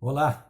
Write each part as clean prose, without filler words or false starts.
Olá,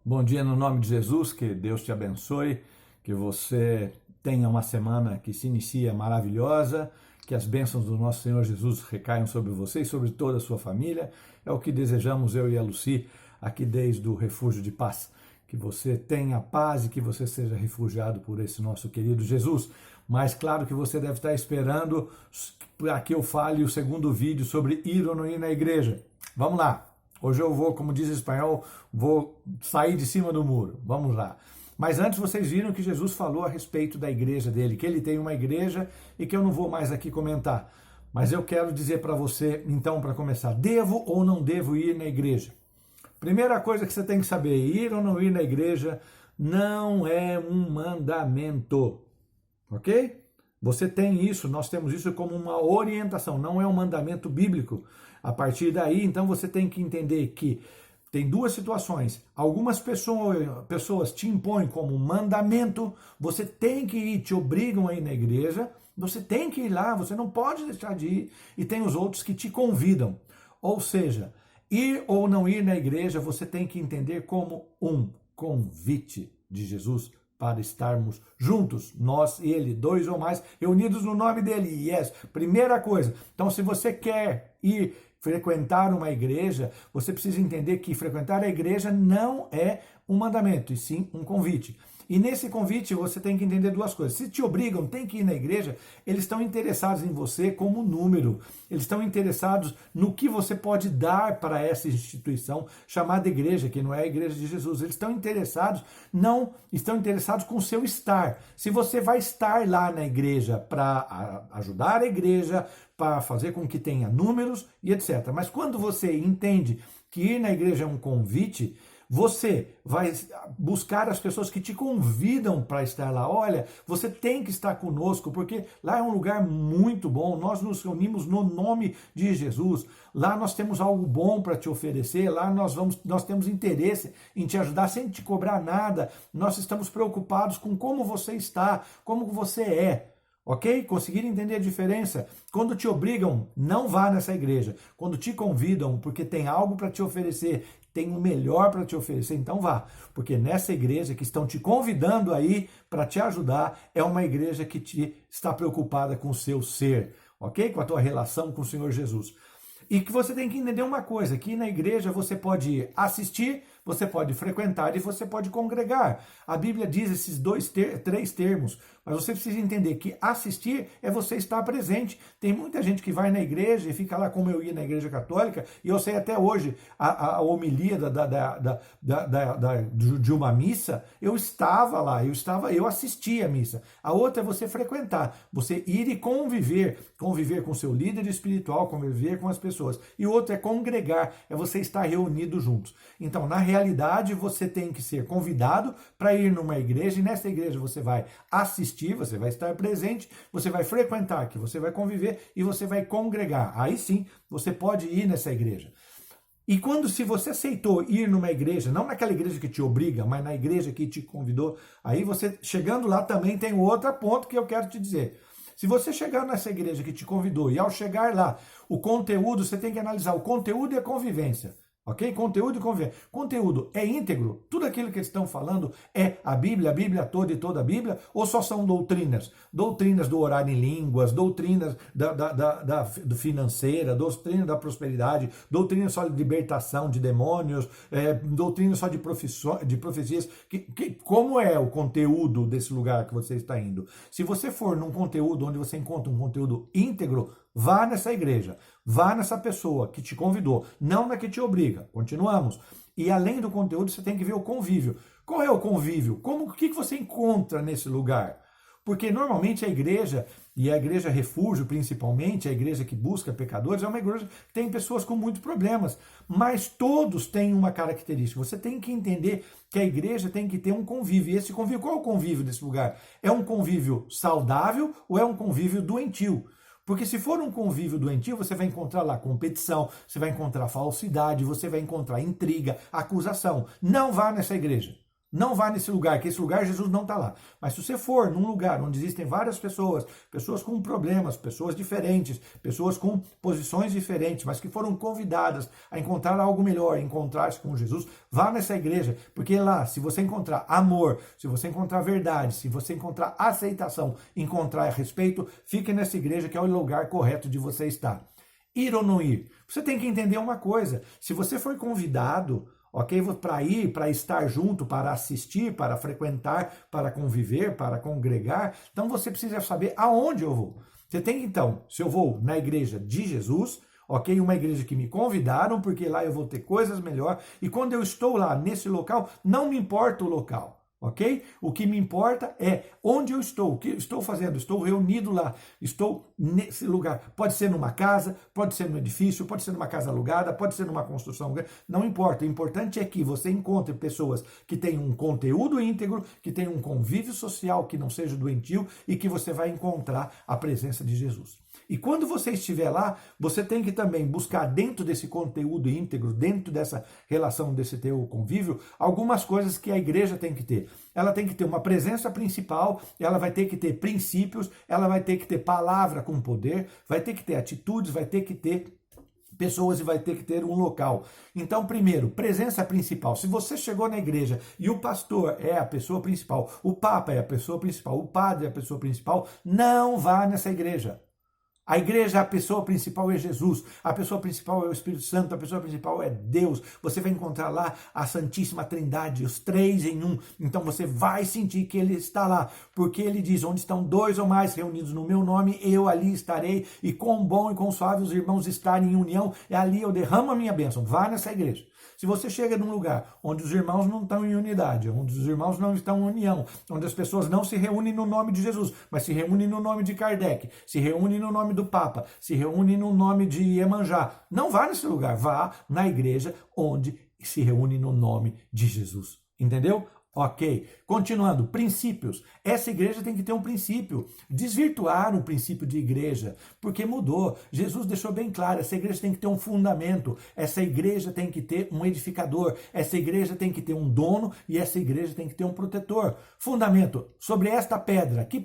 bom dia no nome de Jesus, que Deus te abençoe, que você tenha uma semana que se inicia maravilhosa, que as bênçãos do nosso Senhor Jesus recaiam sobre você e sobre toda a sua família. É o que desejamos eu e a Lucy aqui desde o Refúgio de Paz. Que você tenha paz e que você seja refugiado por esse nosso querido Jesus. Mas claro que você deve estar esperando para que eu fale o segundo vídeo sobre ir ou não ir na igreja. Vamos lá. Hoje eu vou, como diz o espanhol, vou sair de cima do muro. Vamos lá. Mas antes vocês viram que Jesus falou a respeito da igreja dele, que ele tem uma igreja e que eu não vou mais aqui comentar. Mas eu quero dizer para você, então, para começar, devo ou não devo ir na igreja? Primeira coisa que você tem que saber, ir ou não ir na igreja não é um mandamento, ok? Você tem isso, nós temos isso como uma orientação, não é um mandamento bíblico. A partir daí, então, você tem que entender que tem duas situações. Algumas pessoas te impõem como mandamento, você tem que ir, te obrigam a ir na igreja, você tem que ir lá, você não pode deixar de ir. E tem os outros que te convidam. Ou seja, ir ou não ir na igreja, você tem que entender como um convite de Jesus para estarmos juntos, nós e ele, dois ou mais, reunidos no nome dele. Yes, primeira coisa. Então, se você quer ir frequentar uma igreja, você precisa entender que frequentar a igreja não é um mandamento, e sim um convite. E nesse convite você tem que entender duas coisas. Se te obrigam, tem que ir na igreja, eles estão interessados em você como número. Eles estão interessados no que você pode dar para essa instituição chamada igreja, que não é a igreja de Jesus. Eles estão interessados, não estão interessados com o seu estar. Se você vai estar lá na igreja para ajudar a igreja, para fazer com que tenha números e etc. Mas quando você entende que ir na igreja é um convite, você vai buscar as pessoas que te convidam para estar lá. Olha, você tem que estar conosco, porque lá é um lugar muito bom. Nós nos reunimos no nome de Jesus. Lá nós temos algo bom para te oferecer. Lá nós temos interesse em te ajudar sem te cobrar nada. Nós estamos preocupados com como você está, como você é. Ok? Conseguir entender a diferença? Quando te obrigam, não vá nessa igreja. Quando te convidam, porque tem algo para te oferecer, tem o melhor para te oferecer, então vá. Porque nessa igreja que estão te convidando aí para te ajudar, é uma igreja que está preocupada com o seu ser, ok? Com a tua relação com o Senhor Jesus. E que você tem que entender uma coisa, que na igreja você pode assistir, você pode frequentar e você pode congregar. A Bíblia diz esses três termos, mas você precisa entender que assistir é você estar presente. Tem muita gente que vai na igreja e fica lá como eu ia na igreja católica, e eu sei até hoje a homilia de uma missa, eu estava lá, eu assisti a missa. A outra é você frequentar, você ir e conviver com o seu líder espiritual, conviver com as pessoas. E o outro é congregar, é você estar reunido juntos. Então, na realidade, você tem que ser convidado para ir numa igreja, e nessa igreja você vai assistir, você vai estar presente, você vai frequentar, que você vai conviver e você vai congregar. Aí sim, você pode ir nessa igreja. E se você aceitou ir numa igreja, não naquela igreja que te obriga, mas na igreja que te convidou, aí você, chegando lá também tem outro ponto que eu quero te dizer. Se você chegar nessa igreja que te convidou e ao chegar lá, o conteúdo, você tem que analisar o conteúdo e a convivência. Ok? Conteúdo e convivência. Conteúdo é íntegro? Tudo aquilo que eles estão falando é a Bíblia toda e toda a Bíblia? Ou só são doutrinas? Doutrinas do orar em línguas, doutrinas do financeira, doutrina da prosperidade, doutrina só de libertação de demônios, doutrina só de profecias. Como é o conteúdo desse lugar que você está indo? Se você for num conteúdo onde você encontra um conteúdo íntegro, vá nessa igreja, vá nessa pessoa que te convidou, não na que te obriga. Continuamos. E além do conteúdo, você tem que ver o convívio. Qual é o convívio? O que você encontra nesse lugar? Porque normalmente a igreja, e a igreja refúgio principalmente, a igreja que busca pecadores, é uma igreja que tem pessoas com muitos problemas, mas todos têm uma característica. Você tem que entender que a igreja tem que ter um convívio. E esse convívio, qual é o convívio desse lugar? É um convívio saudável ou é um convívio doentio? Porque se for um convívio doentio, você vai encontrar lá competição, você vai encontrar falsidade, você vai encontrar intriga, acusação. Não vá nessa igreja. Não vá nesse lugar, que esse lugar Jesus não está lá. Mas se você for num lugar onde existem várias pessoas, pessoas com problemas, pessoas diferentes, pessoas com posições diferentes, mas que foram convidadas a encontrar algo melhor, encontrar-se com Jesus, vá nessa igreja, porque lá, se você encontrar amor, se você encontrar verdade, se você encontrar aceitação, encontrar respeito, fique nessa igreja que é o lugar correto de você estar. Ir ou não ir? Você tem que entender uma coisa, se você foi convidado, ok? Para ir, para estar junto, para assistir, para frequentar, para conviver, para congregar. Então você precisa saber aonde eu vou. Você tem que, então, se eu vou na igreja de Jesus, ok? Uma igreja que me convidaram, porque lá eu vou ter coisas melhores. E quando eu estou lá nesse local, não me importa o local. Ok? O que me importa é onde eu estou, o que eu estou fazendo, estou reunido lá, estou nesse lugar. Pode ser numa casa, pode ser num edifício, pode ser numa casa alugada, pode ser numa construção, não importa. O importante é que você encontre pessoas que tenham um conteúdo íntegro, que tenham um convívio social que não seja doentio e que você vai encontrar a presença de Jesus. E quando você estiver lá, você tem que também buscar dentro desse conteúdo íntegro, dentro dessa relação, desse teu convívio, algumas coisas que a igreja tem que ter. Ela tem que ter uma presença principal, ela vai ter que ter princípios, ela vai ter que ter palavra com poder, vai ter que ter atitudes, vai ter que ter pessoas e vai ter que ter um local. Então, primeiro, presença principal. Se você chegou na igreja e o pastor é a pessoa principal, o papa é a pessoa principal, o padre é a pessoa principal, não vá nessa igreja. A igreja, a pessoa principal é Jesus, a pessoa principal é o Espírito Santo, a pessoa principal é Deus. Você vai encontrar lá a Santíssima Trindade, os três em um. Então você vai sentir que ele está lá, porque ele diz, onde estão dois ou mais reunidos no meu nome, eu ali estarei, e quão bom e quão suave os irmãos estarem em união, é ali eu derramo a minha bênção. Vá nessa igreja. Se você chega num lugar onde os irmãos não estão em unidade, onde os irmãos não estão em união, onde as pessoas não se reúnem no nome de Jesus, mas se reúnem no nome de Kardec, se reúnem no nome do Papa, se reúnem no nome de Iemanjá, não vá nesse lugar, vá na igreja onde se reúne no nome de Jesus. Entendeu? Ok, continuando, princípios. Essa igreja tem que ter um princípio. Desvirtuar um princípio de igreja, porque mudou. Jesus deixou bem claro, essa igreja tem que ter um fundamento, essa igreja tem que ter um edificador, essa igreja tem que ter um dono e essa igreja tem que ter um protetor. Fundamento, sobre esta pedra? Que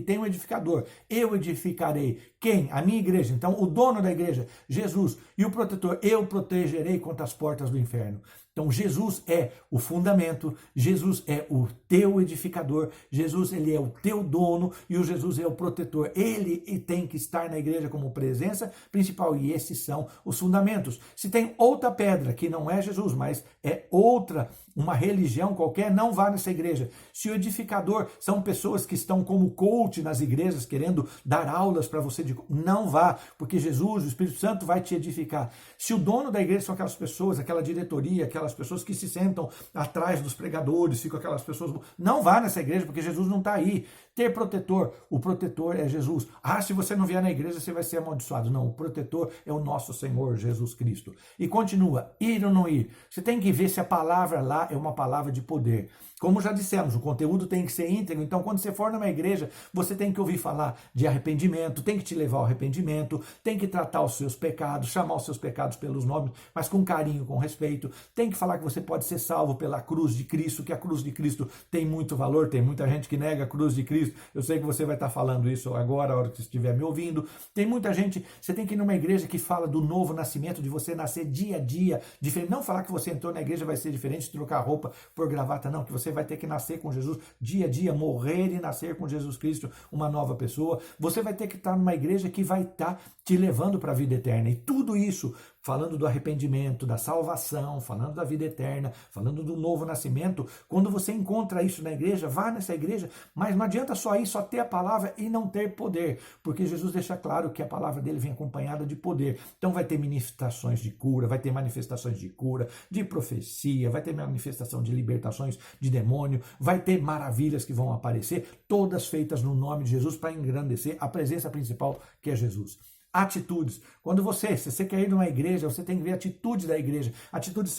tem um edificador. Eu edificarei. Quem? A minha igreja. Então, o dono da igreja, Jesus. E o protetor, eu protegerei contra as portas do inferno. Então, Jesus é o fundamento, Jesus é o teu edificador, Jesus ele é o teu dono e o Jesus é o protetor. Ele tem que estar na igreja como presença principal e esses são os fundamentos. Se tem outra pedra que não é Jesus, mas é outra, uma religião qualquer, não vá nessa igreja. Se o edificador são pessoas que estão como coach nas igrejas, querendo dar aulas para você, não vá, porque Jesus, o Espírito Santo vai te edificar. Se o dono da igreja são aquelas pessoas, aquela diretoria, aquelas pessoas que se sentam atrás dos pregadores, ficam aquelas pessoas, não vá nessa igreja, porque Jesus não está aí. Ter protetor, o protetor é Jesus. Ah, se você não vier na igreja, você vai ser amaldiçoado. Não, o protetor é o nosso Senhor Jesus Cristo. E continua, ir ou não ir. Você tem que ver se a palavra lá é uma palavra de poder. Como já dissemos, o conteúdo tem que ser íntegro, então quando você for numa igreja, você tem que ouvir falar de arrependimento, tem que te levar ao arrependimento, tem que tratar os seus pecados, chamar os seus pecados pelos nomes, mas com carinho, com respeito, tem que falar que você pode ser salvo pela cruz de Cristo, que a cruz de Cristo tem muito valor, tem muita gente que nega a cruz de Cristo, eu sei que você vai estar falando isso agora, a hora que você estiver me ouvindo, tem muita gente, você tem que ir numa igreja que fala do novo nascimento, de você nascer dia a dia, diferente, não falar que você entrou na igreja vai ser diferente, trocar roupa por gravata, não, que você vai ter que nascer com Jesus dia a dia, morrer e nascer com Jesus Cristo, uma nova pessoa. Você vai ter que estar numa igreja que vai estar te levando para a vida eterna. E tudo isso, falando do arrependimento, da salvação, falando da vida eterna, falando do novo nascimento, quando você encontra isso na igreja, vá nessa igreja, mas não adianta só ir, só ter a palavra e não ter poder, porque Jesus deixa claro que a palavra dele vem acompanhada de poder. Então vai ter manifestações de cura, vai ter manifestações de cura, de profecia, vai ter manifestação de libertações de demônio, vai ter maravilhas que vão aparecer, todas feitas no nome de Jesus para engrandecer a presença principal que é Jesus. Atitudes. Quando se você quer ir numa igreja, você tem que ver atitudes da igreja. Atitudes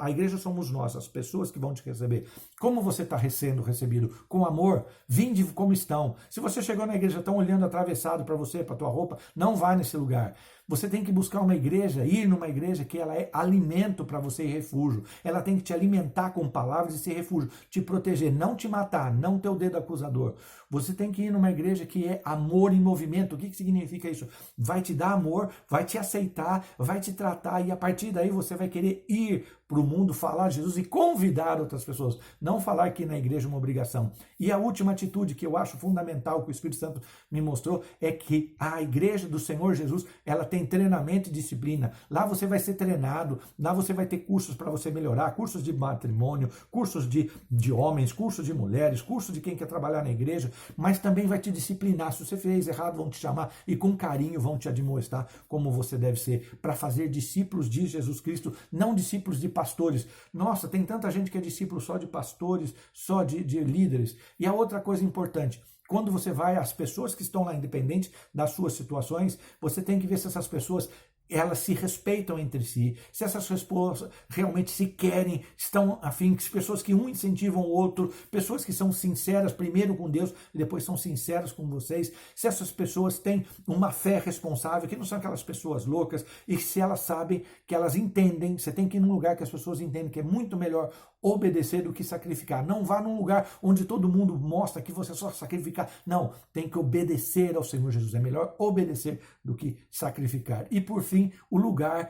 a igreja somos nós, as pessoas que vão te receber. Como você está sendo recebido? Com amor? Vinde como estão. Se você chegou na igreja, estão olhando atravessado para você, para tua roupa, não vá nesse lugar. Você tem que buscar uma igreja, ir numa igreja que ela é alimento para você e refúgio. Ela tem que te alimentar com palavras e ser refúgio, te proteger, não te matar, não ter o dedo acusador. Você tem que ir numa igreja que é amor em movimento. O que significa isso? Vai te dar amor, vai te aceitar, vai te tratar e a partir daí você vai querer ir para o mundo falar de Jesus e convidar outras pessoas. Não falar que na igreja é uma obrigação. E a última atitude que eu acho fundamental que o Espírito Santo me mostrou é que a igreja do Senhor Jesus, ela tem treinamento e disciplina. Lá você vai ser treinado, lá você vai ter cursos para você melhorar, cursos de matrimônio, cursos de homens, cursos de mulheres, cursos de quem quer trabalhar na igreja, mas também vai te disciplinar. Se você fez errado, vão te chamar e com carinho vão te admoestar como você deve ser, para fazer discípulos de Jesus Cristo, não discípulos de pastores. Nossa, tem tanta gente que é discípulo só de pastores, só de líderes. E a outra coisa importante, quando você vai, as pessoas que estão lá, independente das suas situações, você tem que ver se essas pessoas elas se respeitam entre si, se essas pessoas realmente se querem, estão afim, pessoas que um incentivam o outro, pessoas que são sinceras primeiro com Deus e depois são sinceras com vocês, se essas pessoas têm uma fé responsável, que não são aquelas pessoas loucas, e se elas sabem, que elas entendem, você tem que ir num lugar que as pessoas entendem que é muito melhor obedecer do que sacrificar. Não vá num lugar onde todo mundo mostra que você só sacrificar. Não, tem que obedecer ao Senhor Jesus. É melhor obedecer do que sacrificar. E por fim, o lugar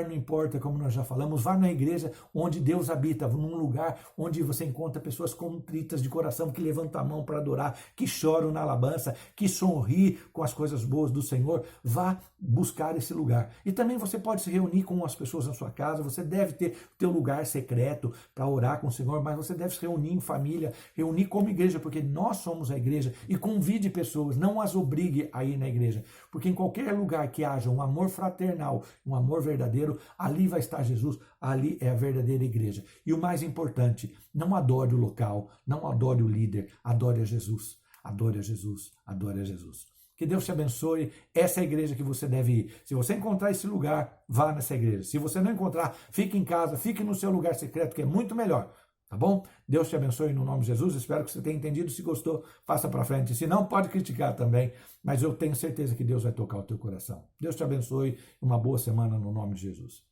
não importa, como nós já falamos, vá na igreja onde Deus habita, num lugar onde você encontra pessoas contritas de coração, que levantam a mão para adorar, que choram na alabança, que sorri com as coisas boas do Senhor. Vá buscar esse lugar. E também você pode se reunir com as pessoas na sua casa, você deve ter o teu lugar secreto para orar com o Senhor, mas você deve se reunir em família, reunir como igreja, porque nós somos a igreja, e convide pessoas, não as obrigue a ir na igreja, porque em qualquer lugar que haja um amor fraternal, um amor verdadeiro, ali vai estar Jesus, ali é a verdadeira igreja. E o mais importante, não adore o local, não adore o líder, adore a Jesus, adore a Jesus, adore a Jesus. Que Deus te abençoe. Essa é a igreja que você deve ir. Se você encontrar esse lugar, vá nessa igreja. Se você não encontrar, fique em casa, fique no seu lugar secreto, que é muito melhor. Tá bom? Deus te abençoe no nome de Jesus. Espero que você tenha entendido. Se gostou, passa para frente. Se não, pode criticar também. Mas eu tenho certeza que Deus vai tocar o teu coração. Deus te abençoe. Uma boa semana no nome de Jesus.